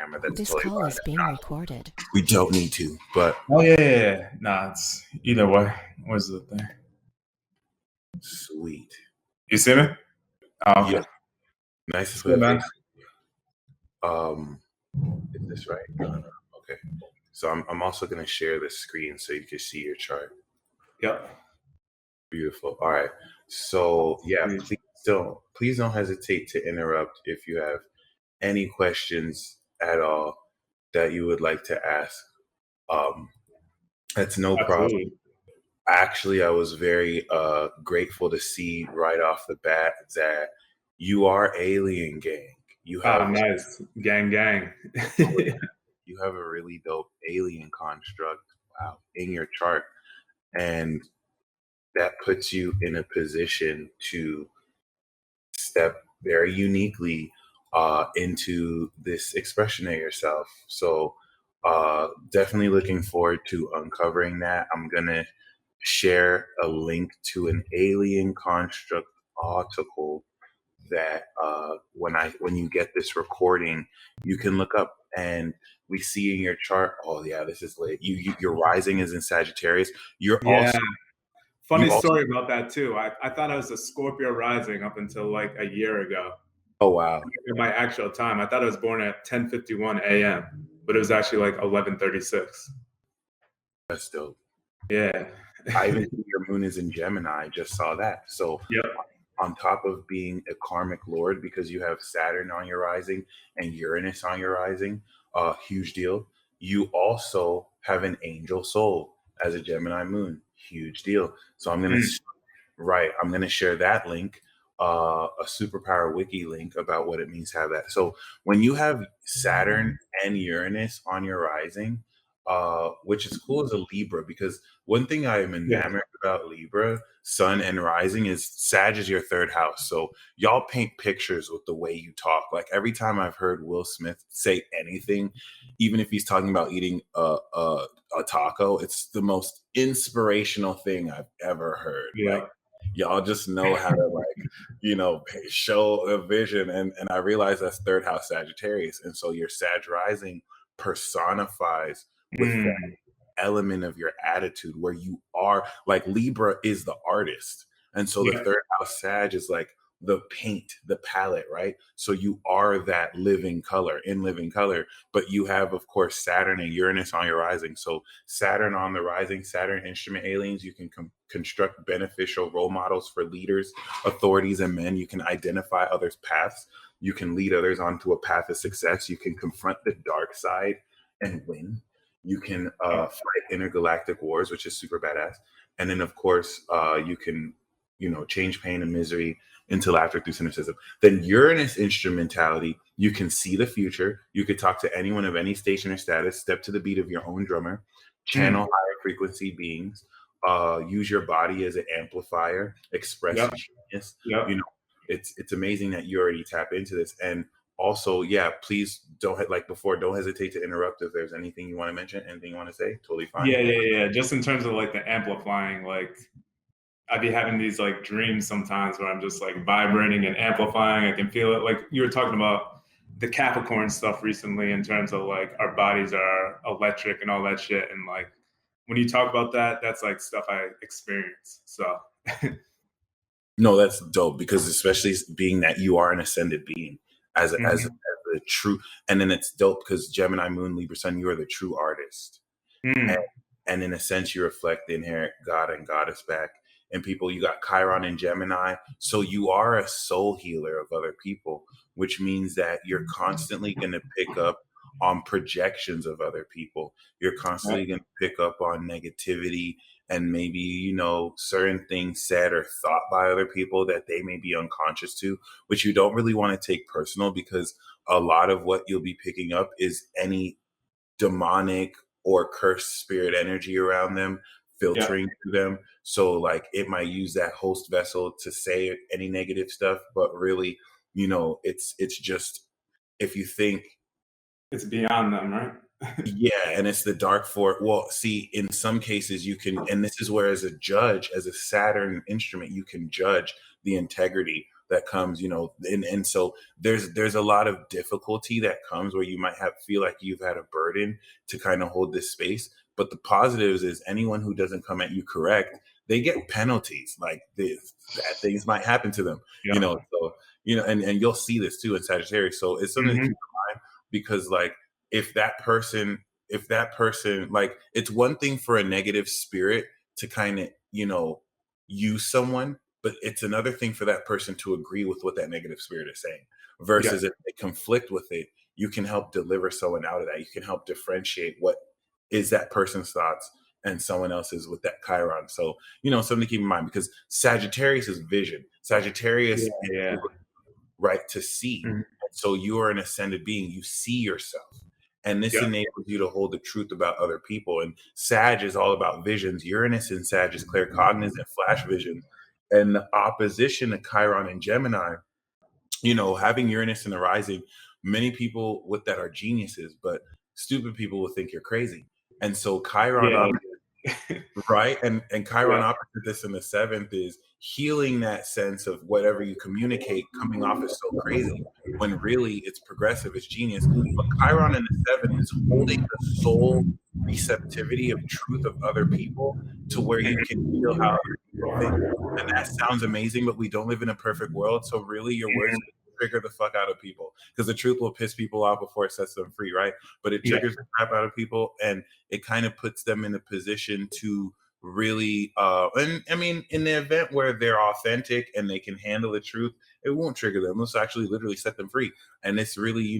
camera. That's This totally call fine. is being recorded. We don't need to, but Oh yeah. Nah, it's either way. What's the thing? sweet. You see me? Oh, okay. Yeah, nice to It's put good, a man. face. Is this right? No. Okay. So I'm also gonna share the screen so you can see your chart. Yep. Beautiful. All right. So yeah, Please. please don't hesitate to interrupt if you have any questions at all that you would like to ask. Um, that's no problem. Absolutely. Actually, I was very grateful to see right off the bat that you are alien gang. You Ah, have nice. Gang, gang. you have a really dope alien construct, wow, in your chart, and that puts you in a position to step very uniquely into this expression of yourself. So definitely looking forward to uncovering that. I'm gonna share a link to an alien construct article that when you get this recording, you can look up, and we see in your chart. Oh yeah, this is lit. Your rising is in Sagittarius. You're Yeah. also Funny you also story about that too. I thought I was a Scorpio rising up until like a year ago. oh wow, In my actual time, I thought I was born at 10:51 a.m., but it was actually like 11:36. that's dope. Yeah. I even see your moon is in Gemini. I just saw that. So Yep. on top of being a karmic lord, because you have Saturn on your rising and Uranus on your rising, huge deal. You also have an angel soul as a Gemini moon, huge deal. So Mm. I'm gonna share that link, a superpower wiki link about what it means to have that. So when you have Saturn and Uranus on your rising, which is cool as a Libra, because one thing I am Yeah. enamored about Libra, Sun and rising, is Sag is your third house. So y'all paint pictures with the way you talk. Like every time I've heard Will Smith say anything, even if he's talking about eating a taco, it's the most inspirational thing I've ever heard. Like Yeah. y'all just know how to show a vision, and I realize that's third house Sagittarius, and so your Sag rising personifies with that Mm. element of your attitude where you are like Libra is the artist, and so the Yeah. third house Sag is like the paint, the palette, right? So you are that living color, but you have, of course, Saturn and Uranus on your rising. So Saturn on the rising, Saturn instrument aliens, you can construct beneficial role models for leaders, authorities, and men. You can identify others' paths. You can lead others onto a path of success. You can confront the dark side and win. You can fight intergalactic wars, which is super badass. And then, of course, you can, change pain and misery into laughter through cynicism. Then Uranus instrumentality, you can see the future. You could talk to anyone of any station or status, step to the beat of your own drummer, channel Mm. higher frequency beings, use your body as an amplifier, express Yep. genius. Yep. It's amazing that you already tap into this. And also, yeah, please don't hesitate to interrupt if there's anything you want to mention, anything you want to say. Totally fine. Yeah. Just in terms of like the amplifying, like I'd be having these like dreams sometimes where I'm just like vibrating and amplifying. I can feel it. Like you were talking about the Capricorn stuff recently in terms of like our bodies are electric and all that shit. And like when you talk about that, that's like stuff I experience. So No, that's dope, because especially being that you are an ascended being as Mhm. a true, and then it's dope because Gemini Moon, Libra Sun, you are the true artist. and, Mm. and in a sense you reflect the inherent god and goddess back in people. You got Chiron and Gemini, so you are a soul healer of other people, which means that you're constantly going to pick up on projections of other people. You're constantly going to pick up on negativity, and maybe certain things said or thought by other people that they may be unconscious to, which you don't really want to take personal, because a lot of what you'll be picking up is any demonic or cursed spirit energy around them Yeah. filtering through them. So like it might use that host vessel to say any negative stuff, but really, it's just, if you think, It's beyond them, right? yeah, and it's the dark for, well, see, in some cases you can, and this is where as a judge, as a Saturn instrument, you can judge the integrity that comes, and so there's a lot of difficulty that comes where you might have feel like you've had a burden to kind of hold this space. But the positives is anyone who doesn't come at you correct, they get penalties. Like this, bad things might happen to them, Yeah. So and you'll see this too in Sagittarius. So it's something to keep Hmm. in mind because like if that person if that person like it's one thing for a negative spirit to kind of use someone, but it's another thing for that person to agree with what that negative spirit is saying Yeah. versus if they conflict with it, you can help deliver someone out of that. You can help differentiate what is that person's thoughts and someone else's with that chiron. So something to keep in mind because Sagittarius is vision. Yeah. Sagittarius Yeah. right, to see. Mhm. And so you are an ascended being. You see yourself. And this Yeah. enables you to hold the truth about other people. And Sag is all about visions. Uranus in Sag is claircognizant, flash vision. And the opposition to Chiron and Gemini, having Uranus in the rising, many people with that are geniuses, but stupid people will think you're crazy. And so Chiron Yeah. right? And Chiron Yeah. opposite this in the seventh is healing that sense of whatever you communicate coming off as so crazy when really it's progressive, it's genius. But Chiron in the seventh is holding the soul receptivity of truth of other people to where you can feel how other people think. And that sounds amazing, but we don't live in a perfect world. So really your words Mhm. trigger the fuck out of people because the truth will piss people off before it sets them free, right? But it Yeah. triggers the crap out of people and it kind of puts them in a position to really and I mean in the event where they're authentic and they can handle the truth, it won't trigger them. It'll actually literally set them free. And it's really,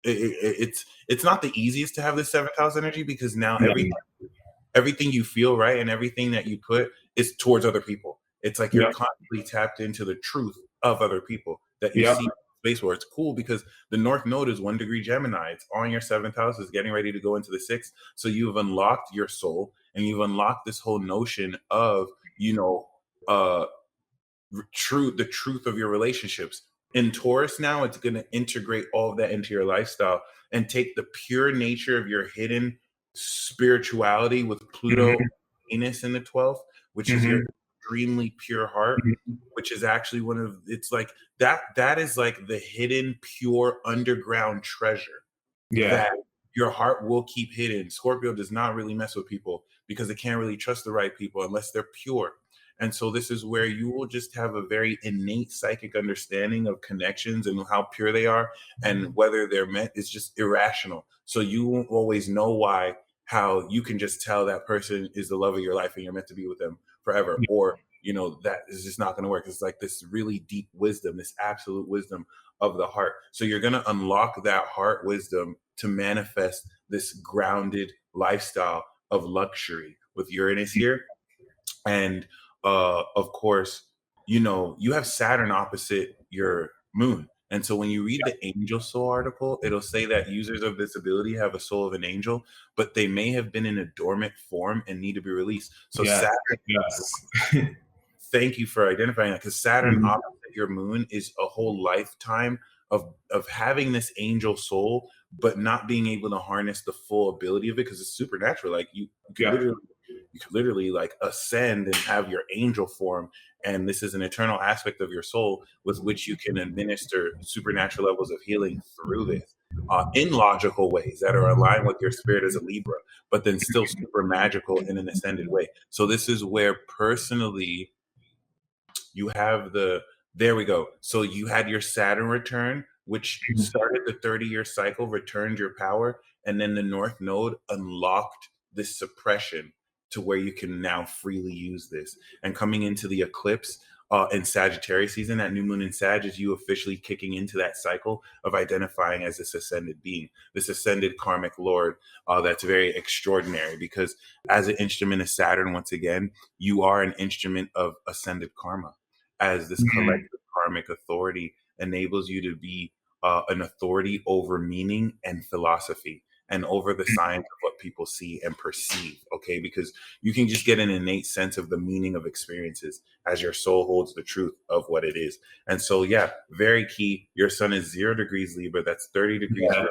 it's not the easiest to have this seventh house energy because now No. everything you feel, right, and everything that you put is towards other people. It's like you're Yeah. constantly tapped into the truth of other people that you Yeah. see in space where it's cool because the North Node is 1 degree Gemini. It's on your seventh house, is getting ready to go into the sixth. So you've unlocked your soul and you've unlocked this whole notion of, uh the truth of your relationships. In Taurus now, it's going to integrate all of that into your lifestyle and take the pure nature of your hidden spirituality with Pluto, Mhm. Venus in the 12th, which is your Mhm. extremely pure heart, Mhm. which is actually it's like that is like the hidden, pure underground treasure Yeah. that your heart will keep hidden. Scorpio does not really mess with people because they can't really trust the right people unless they're pure. And so this is where you will just have a very innate psychic understanding of connections and how pure they are and whether they're meant is just irrational. So you won't always know how you can just tell that person is the love of your life and you're meant to be with them forever. Or, that is just not going to work. It's like this really deep wisdom, this absolute wisdom of the heart. So you're going to unlock that heart wisdom to manifest this grounded lifestyle of luxury with Uranus here. And of course, you have Saturn opposite your moon. And so when you read the Angel Soul article, it'll say that users of this ability have a soul of an angel, but they may have been in a dormant form and need to be released. So Yes. Saturn, Yes. thank you for identifying that because Saturn Mhm. opposite your moon is a whole lifetime of having this angel soul, but not being able to harness the full ability of it because it's supernatural. Like Yeah. you could literally like ascend and have your angel form, and this is an eternal aspect of your soul with which you can administer supernatural levels of healing through this. In logical ways that are aligned with your spirit as a Libra, but then still super magical in an ascended way. So this is where personally you have there we go. So you had your Saturn return, which started the 30-year cycle, returned your power, and then the North Node unlocked this suppression to where you can now freely use this. And coming into the eclipse in Sagittarius season, that new moon in Sag is you officially kicking into that cycle of identifying as this ascended being, this ascended karmic lord that's very extraordinary because as an instrument of Saturn, once again, you are an instrument of ascended karma, as this Mhm. collective karmic authority enables you to be an authority over meaning and philosophy and over the science of what people see and perceive. Okay, because you can just get an innate sense of the meaning of experiences as your soul holds the truth of what it is. And so, yeah, very key. Your sun is 0 degrees Libra. That's 30 degrees, Yeah.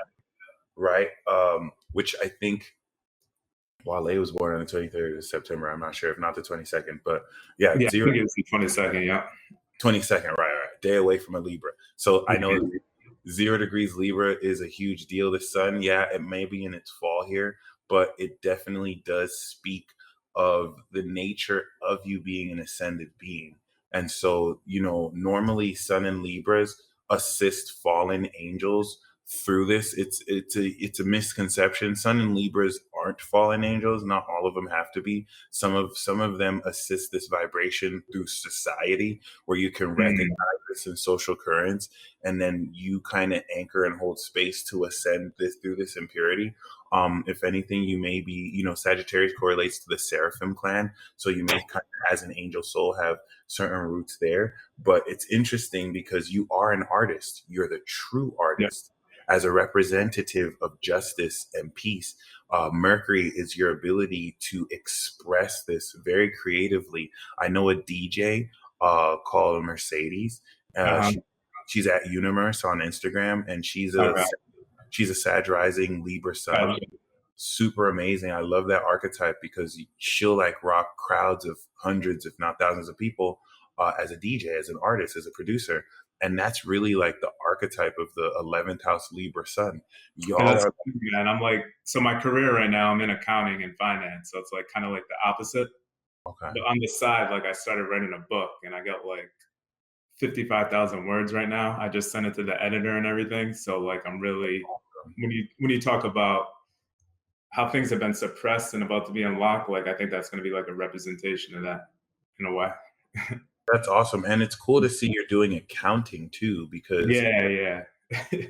right? Which I think Wale was born on the 23rd of September. I'm not sure if not the 22nd, but yeah, Yeah. I zero think it was the 22nd. Yeah. 22nd, right, right. stay away from a Libra. So I know Mhm. 0 degrees Libra is a huge deal. The sun, yeah, it may be in its fall here, but it definitely does speak of the nature of you being an ascended being. And so, normally sun and Libras assist fallen angels through this. It's a misconception. Sun and Libras aren't fallen angels. Not all of them have to be. Some of them assist this vibration through society, where you can recognize Mm. this in social currents, and then you kind of anchor and hold space to ascend this through this impurity. If anything, you may be, Sagittarius correlates to the Seraphim clan, so you may kind of, as an angel soul, have certain roots there. But it's interesting because you are an artist. You're the true Yeah. artist. As a representative of justice and peace, Mercury is your ability to express this very creatively. I know a DJ called Mercedes. Uh-huh. She's at Universe on Instagram, and Okay. she's a Sag rising Libra sun. Gotcha. Super amazing. I love that archetype because she'll like rock crowds of hundreds, if not thousands of people, as a DJ, as an artist, as a producer. And that's really like the archetype of the 11th house Libra sun. And Y'all that's are crazy, man. I'm like, so my career right now, I'm in accounting and finance. So it's like kind of like the opposite. okay. But on the side, like I started writing a book and I got like 55,000 words right now. I just sent it to the editor and everything. So like I'm really when you talk about how things have been suppressed and about to be unlocked, like I think that's going to be like a representation of that in a way. That's awesome. And it's cool to see you're doing accounting too, because Yeah, yeah.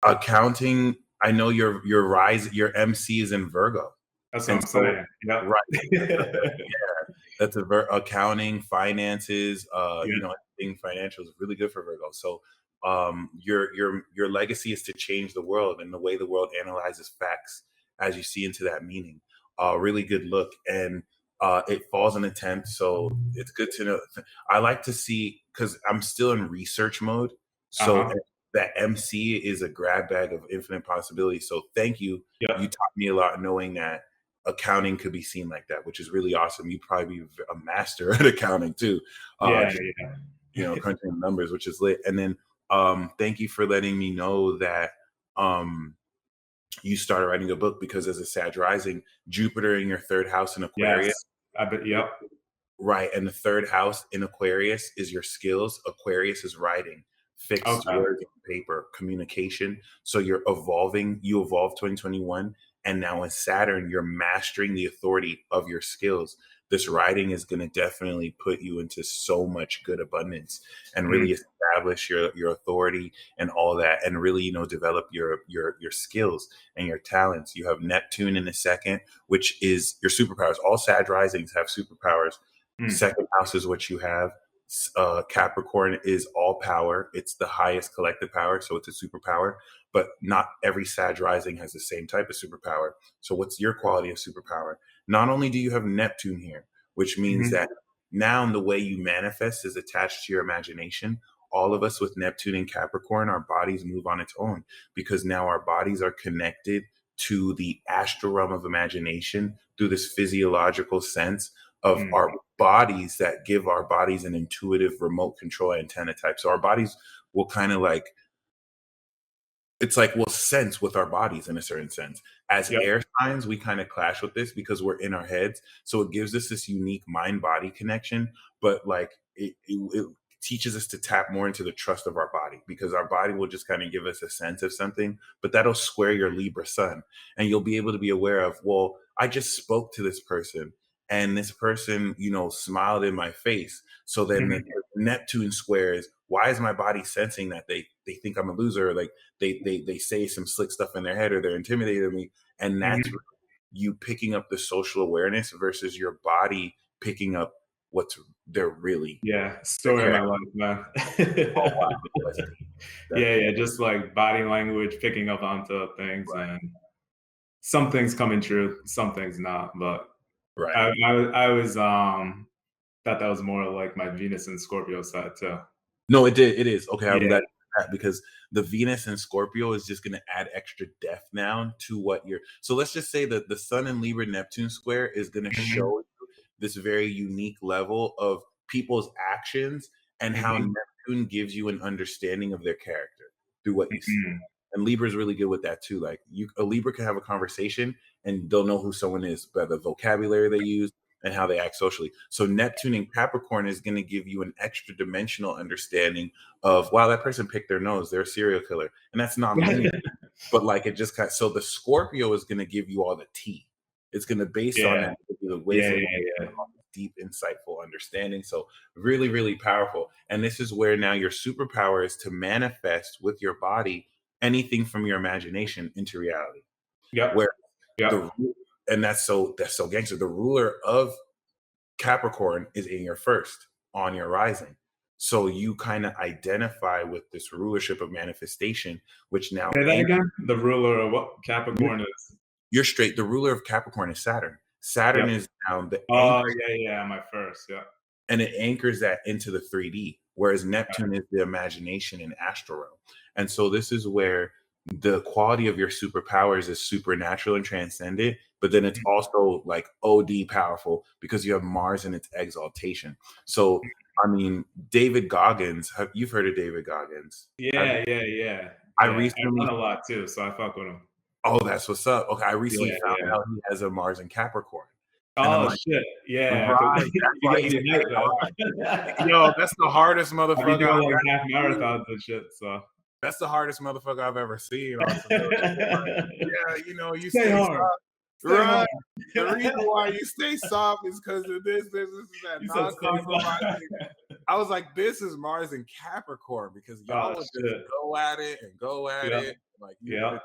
accounting, I know your MC is in Virgo. That's what And I'm so, saying. Yep. right. That's accounting, finances, Yeah. anything financial is really good for Virgo. So, your legacy is to change the world and the way the world analyzes facts as you see into that meaning. Really good look, and it falls in the 10th, so it's good to know. I like to see, because I'm still in research mode, so Uh-huh. that MC is a grab bag of infinite possibilities. So thank you. You Yep. taught me a lot knowing that accounting could be seen like that, which is really awesome. You'd probably be a master at accounting too, Yeah, just yeah. crunching the numbers, which is lit. And then thank you for letting me know that um, you started writing a book, because as a Sag rising, Jupiter in your third house in Aquarius. Yes. I bet. Yep. Right. And the third house in Aquarius is your skills. Aquarius is writing, fixed Okay. words on paper, communication. So you're evolving. You evolved 2021. And now in Saturn, you're mastering the authority of your skills. This writing is going to definitely put you into so much good abundance, and really Mm. establish your authority and all that, and really, develop your skills and your talents. You have Neptune in the second, which is your superpowers. All Sag risings have superpowers. Mm. Second house is what you have. Capricorn is all power. It's the highest collective power, so it's a superpower. But not every Sag rising has the same type of superpower. So, what's your quality of superpower? Not only do you have Neptune here, which means Mhm. that now the way you manifest is attached to your imagination. All of us with Neptune and Capricorn, our bodies move on its own, because now our bodies are connected to the astral realm of imagination through this physiological sense of Mm. our bodies, that give our bodies an intuitive remote control antenna type. So our bodies will kind of like, it's like we'll sense with our bodies in a certain sense. As Yep. air signs, we kind of clash with this because we're in our heads. So it gives us this unique mind body connection, but like it teaches us to tap more into the trust of our body, because our body will just kind of give us a sense of something, but that'll square your Libra sun. And you'll be able to be aware of, well, I just spoke to this person, and this person, smiled in my face. So then the Mhm. Neptune squares, why is my body sensing that they think I'm a loser? Like, they say some slick stuff in their head, or they're intimidating me, and that's Mhm. you picking up the social awareness versus your body picking up what's they're really Yeah. Story of care. my life, man. Oh wow, that's deep. That's Yeah, deep. yeah. Just like body language, picking up onto things, Right, and some things coming true, some things not. But right. I was thought that was more like my Venus and Scorpio side too. No, it did. It is okay. I'm Yeah. glad that, because the Venus and Scorpio is just going to add extra depth now to what you're. So let's just say that the Sun and Libra Neptune square is going to Mhm. show this very unique level of people's actions, and how Mhm. Neptune gives you an understanding of their character through what you see. Mhm. And Libra's really good with that too. Like a Libra can have a conversation and they'll know who someone is by the vocabulary they use and how they act socially. So Neptune in Capricorn is going to give you an extra dimensional understanding of, wow, that person picked their nose, they're a serial killer. And that's not meaning, but like it just kind of, so the Scorpio is going to give you all the tea. It's going to based on Yeah. that give you the Yeah, wisdom, yeah, yeah. deep, insightful understanding. So really, really powerful. And this is where now your superpower is to manifest with your body anything from your imagination into reality. Yep. Where the Yep. and that's so gangster. The ruler of Capricorn is in your first on your rising. So you kind of identify with this rulership of manifestation, which now Say that again? The ruler of what Capricorn is. you're straight. The ruler of Capricorn is Saturn. Saturn Yep. is now the Oh, anchor, yeah, yeah, my first, yeah. and it anchors that into the 3D, whereas Neptune is the imagination and astral realm. And so this is where the quality of your superpowers is supernatural and transcendent, but then it's also like OD powerful because you have Mars in its exaltation. So, I mean, David Goggins, you've heard of David Goggins? Have Yeah, yeah, yeah, I yeah. I recently, run a lot too, so I fuck with him. oh, that's what's up. Okay, I recently Yeah, found yeah. out he has a Mars in Capricorn. And I'm Oh, like, shit. Yeah, 'cause right, that's you why guys he unite, stayed alive. though. Yo, that's the hardest I be motherfucker doing, I've like, half ever seen. marathons and shit, so That's the hardest motherfucker I've ever seen on some real shit. Like, yeah, you Stay stay hard. soft. Stay hard. Right. The reason why you stay soft is because of this, is that You said stay soft. non-compromising. I was like, this is Mars and Capricorn because y'all Oh, would just shit. go at it and go at Yep, it. Like you yep. it's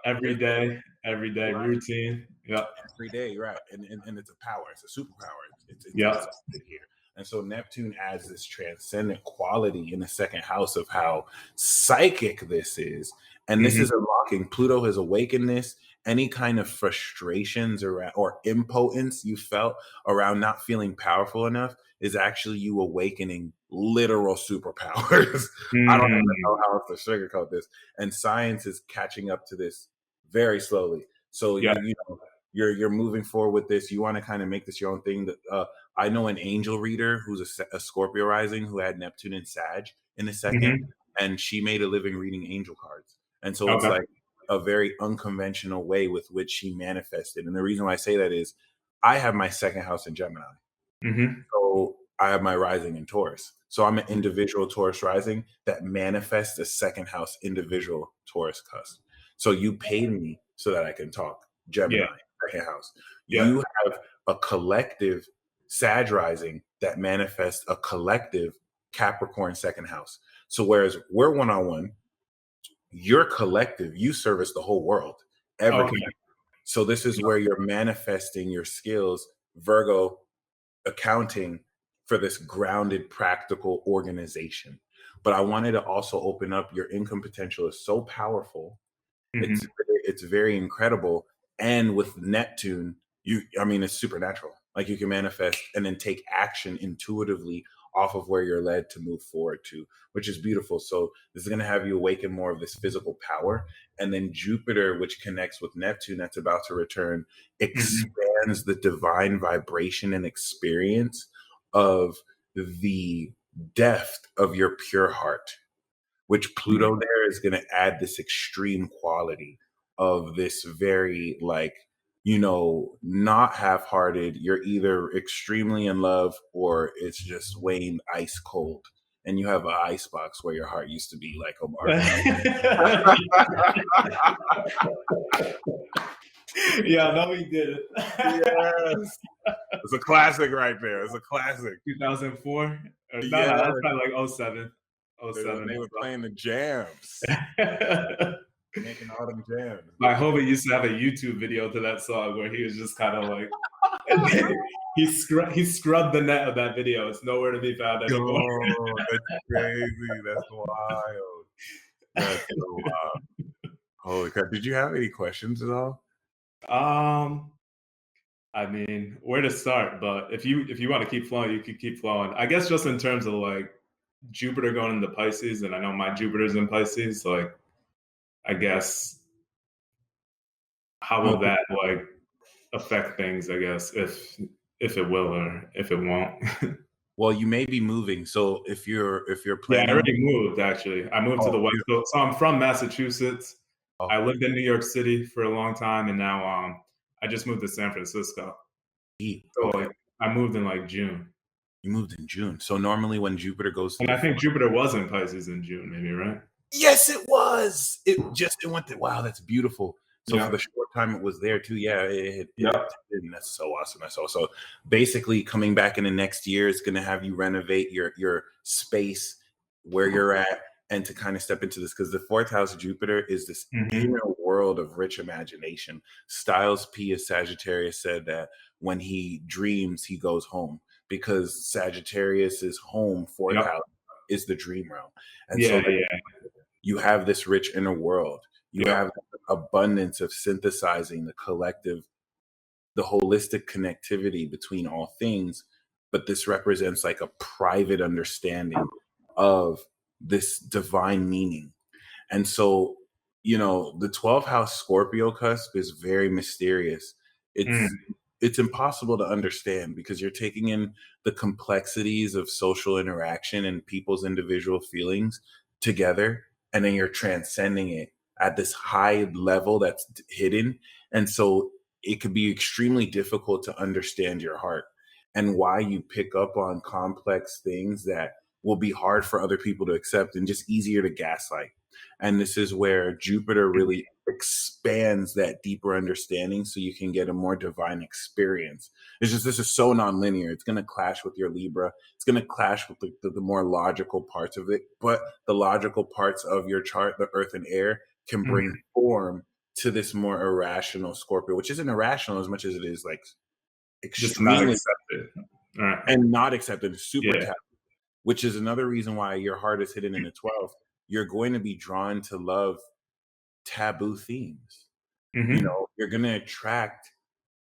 Every day right routine. Yep, every day, right? And it's a power, it's a superpower. It's yep. here. And so Neptune adds this transcendent quality in the second house of how psychic this is. And this Mhm, is unlocking Pluto has awakened this. Any kind of frustrations or impotence you felt around not feeling powerful enough is actually you awakening literal superpowers. I don't even mm, know how else to sugarcoat this. And science is catching up to this very slowly. So yep, you're moving forward with this. You want to kind of make this your own thing. That I know an angel reader who's a Scorpio rising who had Neptune and Sag in a second, mhm, and she made a living reading angel cards. And so it's okay, like a very unconventional way with which she manifested. And the reason why I say that is I have my second house in Gemini. mhm, So I have my rising in Taurus. So I'm an individual Taurus rising that manifests a second house individual Taurus cusp. So you paid me so that I can talk yeah, Gemini, second house. yep, You have a collective Sag rising that manifests a collective Capricorn second house. So whereas we're one on one, you're collective, you service the whole world, everything. okay, So this is yep, where you're manifesting your skills, Virgo, accounting for this grounded, practical organization. But I wanted to also open up your income potential is so powerful. It's mhm, it's very incredible. And with Neptune, I mean, it's supernatural. Like you can manifest and then take action intuitively off of where you're led to move forward to, which is beautiful. So this is going to have you awaken more of this physical power. And then Jupiter, which connects with Neptune, that's about to return, mhm, expands the divine vibration and experience of the depth of your pure heart, which mhm. Pluto there is going to add this extreme quality of this very like, not half-hearted. You're either extremely in love or it's just weighing ice cold. And you have an ice box where your heart used to be, like Omar. Yeah, no, he did it. Yes. It's a classic right there. It's a classic. 2004? Or no, Yeah. that's probably like '07. When '07 they or were playing the jams, so. making all them jams. My homie used to have a YouTube video to that song where he was just kind of like, he scrubbed the net of that video. It's nowhere to be found anymore. Yo, that's crazy. That's wild. That's so wild. Holy crap. Did you have any questions at all? Um, I mean, where to start? But if you want to keep flowing, you could keep flowing. I guess just in terms of like Jupiter going into Pisces, and I know my Jupiter's in Pisces. Like, I guess how will Okay. that like affect things? I guess if it will or if it won't. Well, you may be moving. So if you're Yeah, I planning, already moved actually. I moved to oh, the West beautiful. Coast. So I'm from Massachusetts. I Okay. lived in New York City for a long time, and now I just moved to San Francisco. Deep. So Okay. like I moved in like June. You moved in June. So normally when Jupiter goes to And the I think fourth, Jupiter was in Pisces in June, maybe, right? yes, it was. It went to, wow, that's beautiful. So for Yeah. the short time it was there too, yeah, Yep. and that's so awesome. That's also basically coming back in the next year is going to have you renovate your space where you're at and to kind of step into this because the fourth house of Jupiter is this Hmm. inner world of rich imagination. Styles P of Sagittarius said that when he dreams, he goes home because Sagittarius's home, fourth Yep. house, is the dream realm. And Yeah, so yeah, you have this rich inner world. You yep. have abundance of synthesizing the collective, the holistic connectivity between all things. But this represents like a private understanding of this divine meaning. And so, the 12th house Scorpio cusp is very mysterious. It's Mm, it's impossible to understand because you're taking in the complexities of social interaction and people's individual feelings together, and then you're transcending it at this high level that's hidden. And so it could be extremely difficult to understand your heart and why you pick up on complex things that will be hard for other people to accept and just easier to gaslight. And this is where Jupiter really expands that deeper understanding so you can get a more divine experience. It's just, this is so nonlinear. It's going to clash with your Libra. It's going to clash with the more logical parts of it. But the logical parts of your chart, the earth and air, can bring mhm. form to this more irrational Scorpio, which isn't irrational as much as it is like Just not extremely accepted. All right. and not accepted, super Yeah. tapped, which is another reason why your heart is hidden in the 12th. You're going to be drawn to love taboo themes. Hmm. You're going to attract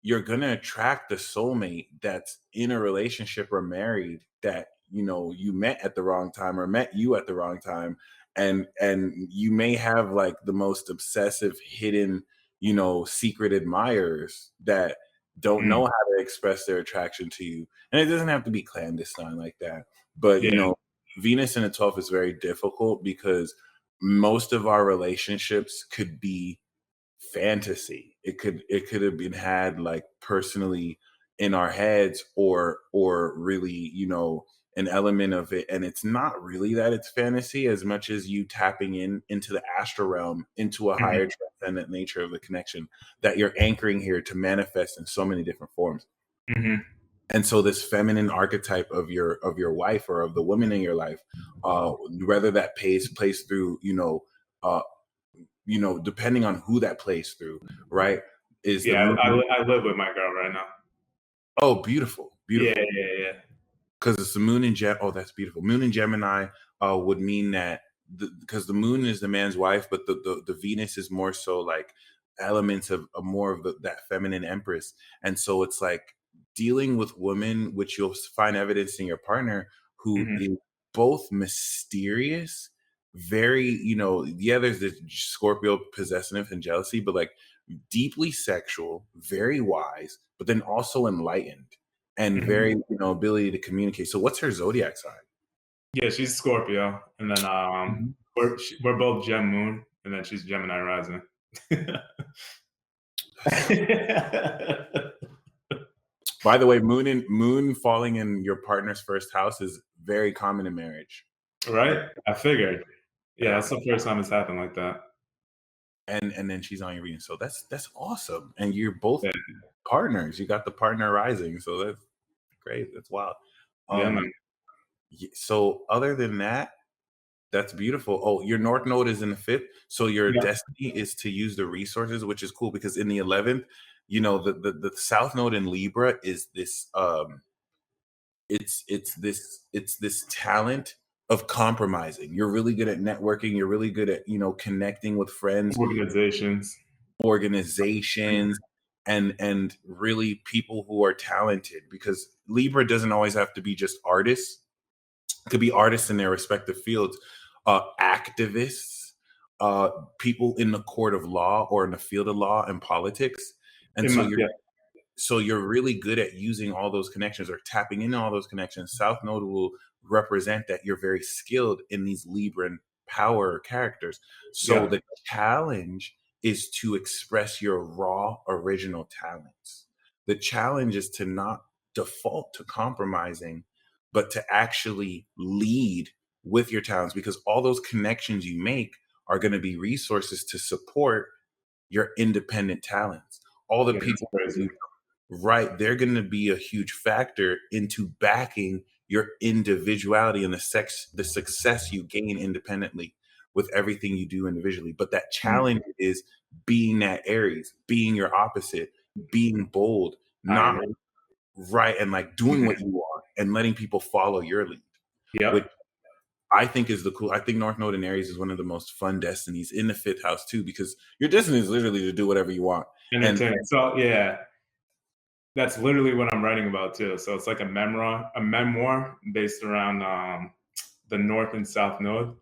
the soulmate that's in a relationship or married that you met at the wrong time or met you at the wrong time, and you may have like the most obsessive hidden secret admirers that don't Mm, know how to express their attraction to you, and it doesn't have to be clandestine like that. But yeah. Venus in itself is very difficult because most of our relationships could be fantasy. It could have been had like personally in our heads, or really, an element of it. And it's not really that it's fantasy as much as you tapping into the astral realm, into a higher Hmm. transcendent nature of the connection that you're anchoring here to manifest in so many different forms. Hmm. And so this feminine archetype of your wife or of the woman in your life, whether that plays through, uh depending on who that plays through, right? Is the Yeah. moon. I live with my girl right now. Oh, beautiful, Yeah, beautiful. yeah, yeah. Because it's the moon in Gem. Oh, that's beautiful. Moon in Gemini would mean that because the moon is the man's wife, but the Venus is more so like elements of more of that feminine empress, and so it's like dealing with women, which you'll find evidence in your partner, who Hmm. is both mysterious, very yeah. There's this Scorpio possessiveness and jealousy, but like deeply sexual, very wise, but then also enlightened and Hmm. very, ability to communicate. So what's her zodiac sign? Yeah, she's Scorpio, and then Mhm. we're both Gem Moon, and then she's Gemini rising. By the way, moon falling in your partner's first house is very common in marriage. Right? I figured. Yeah, Yeah. that's the first time it's happened like that. And then she's on your reading. So that's awesome. And you're both Yeah, partners. You got the partner rising. So that's great. That's wild. yeah, man. Um so other than that, that's beautiful. Oh, your North Node is in the fifth. So your Yeah. destiny is to use the resources, which is cool because in the 11th, the South Node in Libra is this it's this talent of compromising. You're really good at networking, you're really good at, connecting with friends, Organizations. organizations, and really people who are talented, because Libra doesn't always have to be just artists. It could be artists in their respective fields, activists, people in the court of law or in the field of law and politics. And so you're Yeah. So you're really good at using all those connections or tapping into all those connections. South Node will represent that you're very skilled in these Libran power characters. So Yeah. the challenge is to express your raw original talents. The challenge is to not default to compromising, but to actually lead with your talents, because all those connections you make are going to be resources to support your independent talents. All the Yeah, that's people crazy. right, they're going to be a huge factor into backing your individuality and the success you gain independently with everything you do individually. But that Mm, challenge is being that Aries, being your opposite, being bold, not pioneer. right, and like doing what you want and letting people follow your lead, which Yep. I think is the cool. I think North Node and Aries is one of the most fun destinies in the fifth house too, because your destiny is literally to do whatever you want. And Entertaining. So yeah, that's literally what I'm writing about too. So it's like a memoir based around the North and South Node.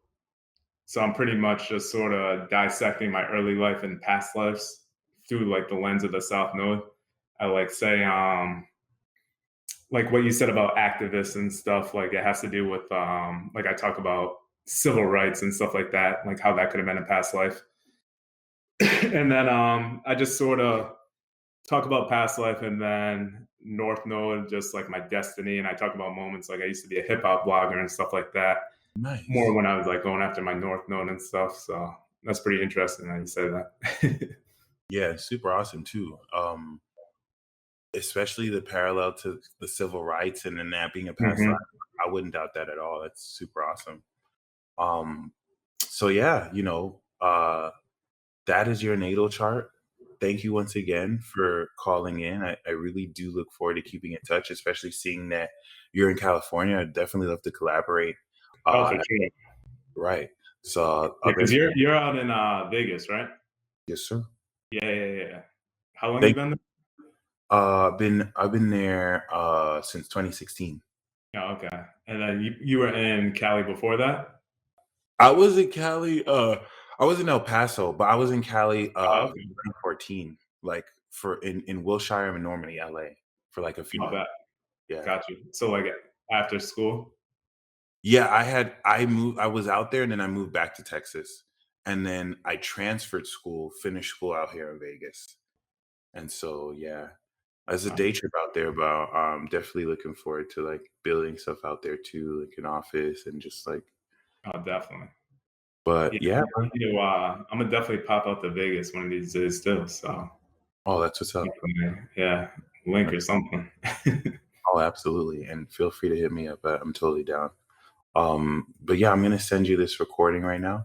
So I'm pretty much just sort of dissecting my early life and past lives through like the lens of the South Node. I like say like what you said about activists and stuff, like it has to do with like I talk about civil rights and stuff like that, like how that could have been a past life. And then I just sort of talk about past life, and then North Node, just like my destiny. And I talk about moments like I used to be a hip hop blogger and stuff like that, more nice. when I was like going after my North Node and stuff. So that's pretty interesting that you say that. Yeah, super awesome too. Especially the parallel to the civil rights and then that being a past life. Hmm. I wouldn't doubt that at all. That's super awesome. Um, so yeah, that is your natal chart. Thank you once again for calling in. I really do look forward to keeping in touch, especially seeing that you're in California. I'd definitely love to collaborate. Oh, for Uh, sure. right. So Yeah, I've because been, you're out in Vegas, right? yes, sir. Yeah, yeah, yeah. How long you Thank been there? I've been there since 2016. Oh, okay. And then you were in Cali before that? I was in Cali, I was in El Paso, but I was in Cali, Oh, okay. 2014, like, in Wilshire and Normandy, LA, for, like, a few Not months. bad. Yeah. Got you. So like after school? Yeah, I was out there, and then I moved back to Texas, and then I transferred school, finished school out here in Vegas, and so, yeah, as a Oh, day trip out there, but I'm definitely looking forward to, like, building stuff out there too, like an office and just, like oh, definitely. but Yeah, yeah, man. I'm gonna definitely pop out to Vegas one of these days too. So Oh, that's what's up. definitely, yeah, link or something. Oh, absolutely, and feel free to hit me up, I'm totally down. But yeah, I'm gonna send you this recording right now.